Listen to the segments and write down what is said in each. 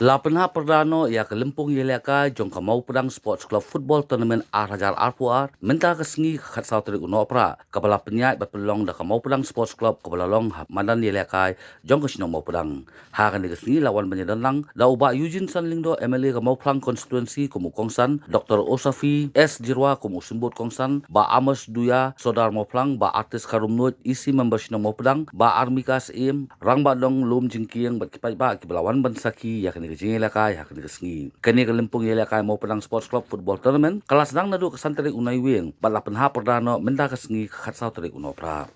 Lapenha Perdana ia ke Lempung Yelaka jong ke mau pedang Sports Club Football Tournament Rajar Arpuar minta ke sengi ke kat sauteri uno opera kepala penyat berpelong dah ke mau pedang Sports Club kepala long Madan Yelaka jong ke sino mau pedang hakan ke sengi lawan penyedanang da ubah Eugene Sanlingdo MLA ke mau pedang konstituensi kumu Kongsan Dr. Osafi S Jirwa kumu Simbut Kongsan ba Amos Duya Sodar mau pedang ba artis Karumnut isi member sino mau pedang ba Armikas Im rang ba dong lum jingkiang berkipai ba kibelawan bansaki ya Kejing Yelakai hak ni kesengi. Kini ke Lempung Yelakai mau pedang Sports Club Football Tournament. Kelas sedang nadu kesan terik unai wing. Balapan ha perdana minta kesengi ke katsau terik uno pra.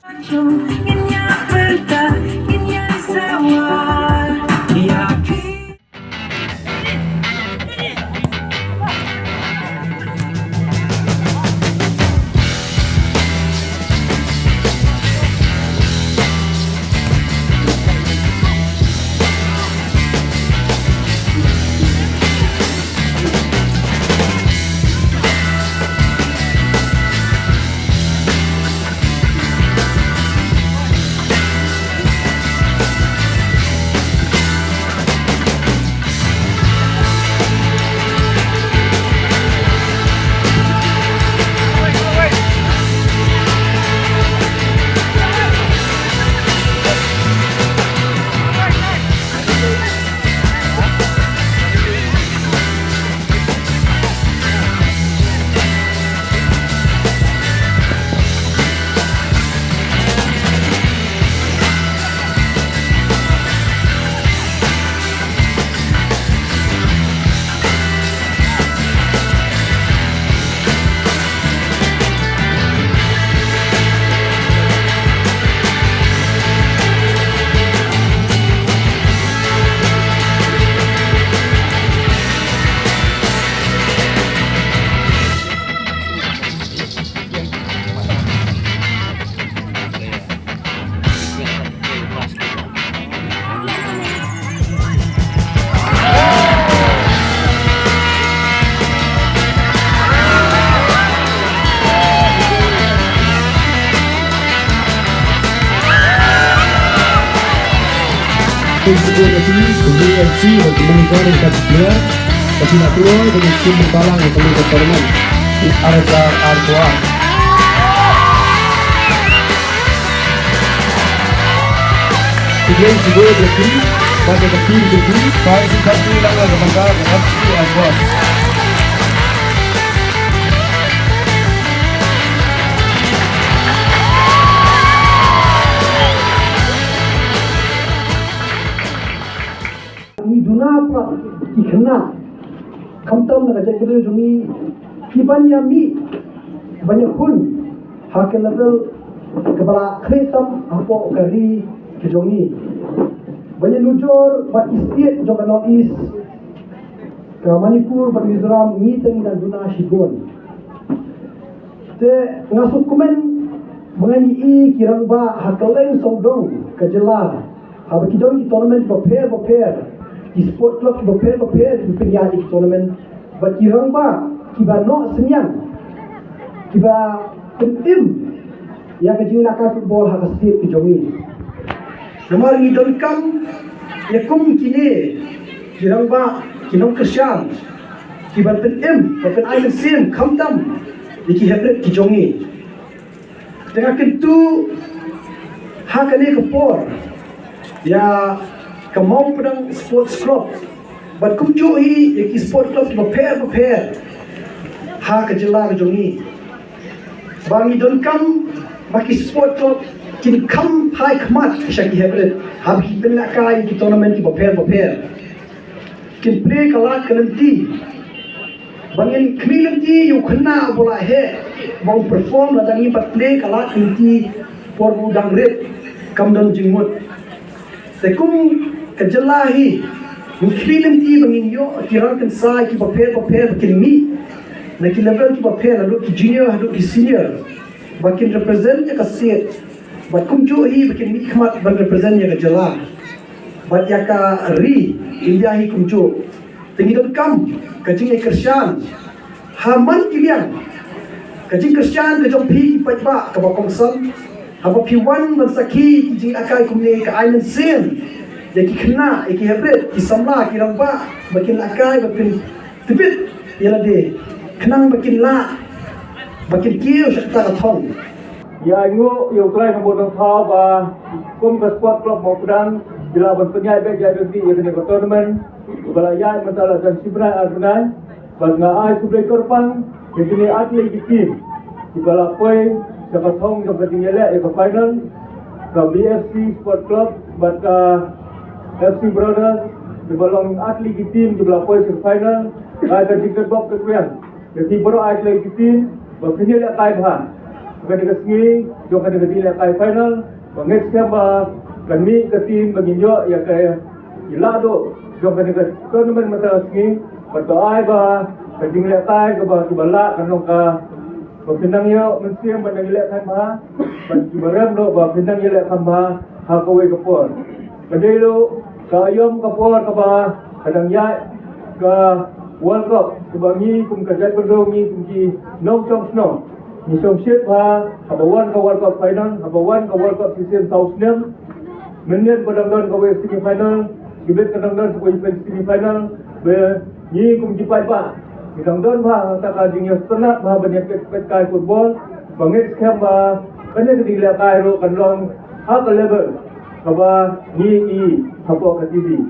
Sebuah sini kemudian FC bagi monitor dan dia tapi nak keluar dengan tim berbalang yang perlu bertolongan di Rajar Arpuar. Kemudian sebuah berkini pada tim berkini baik sikap hilang ke bangga FC Arpuar. Duna pra ikna kamtam na kajak kiri jumi kibanya mi banyak kun hakel level kepala kreatam apa kari kejongi banyak lujur bat istiat jong North East ke Manipur bat Mizoram ni teng dan Duna Shigon te ngasuk komen mengenai kirang ba hakeleng songdong kejela apa kidong ki tournament prepare Sport club prepare di penjadi tournament berkirang ba kiba no senyang kiba tim yang kejing nak football hak state ki jongi nomor ni dolkam ya kum kini kirang ba kinong kesyang kiba tim bukan air sim kamdam iki hebret ki jongi tengah kentu hak ni kepor ya Kemau pedang Sports Club bat kumcu hi eki Sports Club prepare ha kejela kejongi bangi donkam baki Sports Club kini kam hai kmat syaki hebret habi belaka ki tournament ki prepare kin play kalat kalenti bangin kmilanti yu khna bola he mau perform ladangi bat play kalat kalenti por budang red kamdon jingmut sekum kejelahi mungkin ti bangin yo kirang kan sai ki prepare kin mi na ki level ki prepare lalu ki junior lalu ki senior bakin represent ya kaset bat kum jo hi bakin mi khmat ban represent ya kejela bat ya ka ri india hi kum jo tingi don kam kajing kershan haman kilian kajing kershan ke jom pi pa ba ka ba kongsan haba pi wan ban saki ki jing akai kum ne ka island sin Jadi kena, iki hybrid, ki samla, ki rampa, makin lakai, makin tepit, ialah dia. Kenang makin la, makin kiu serta katong. Ya ingo yo klai nombor nang thau ba kum ka sport club mo pedang bila ban penyai be ja di ya kene tournament bala ya mentala dan sibra arunai ba nga ai ku be korpan ke sini atlet di team di bala poi sa kathong jo ketingele e ka final ka BFC sport club ba ka FC Brothers di balong atlet di team di bala poi sa final ka ka ticket box ke kuan jadi bro atlet di team ba penyele kai bha kan dekat sini, jom kan dekat di kai final, banget siapa kan mi ke tim menginjau ya kayak ilado, jom kan dekat tournament masa sini, berdoa ba, kan di kai ke ba tibala kan nongka, berpinang yo mesti yang bandang ilek kan ba, bagi barang lo ba pinang ilek kan ba, hakawe kapor, kadai lo kayom kapor ke ba, kadang ya ke World Cup, sebangi kum kajat berdong ni kum ki nong chong snow. Ni somshet ha abawan ka World Cup final, abawan ka World Cup season South Nam. Menen padang-padang ka semi final, gibet kadang-kadang sa semi final, be ni kum jipai ba. Kadang-kadang ba ta ka jingya senat ba banyak pet kai football, bangit skam ba kanya kedila kai ro kan long ha ka level. Kaba ni i hapo ka TV.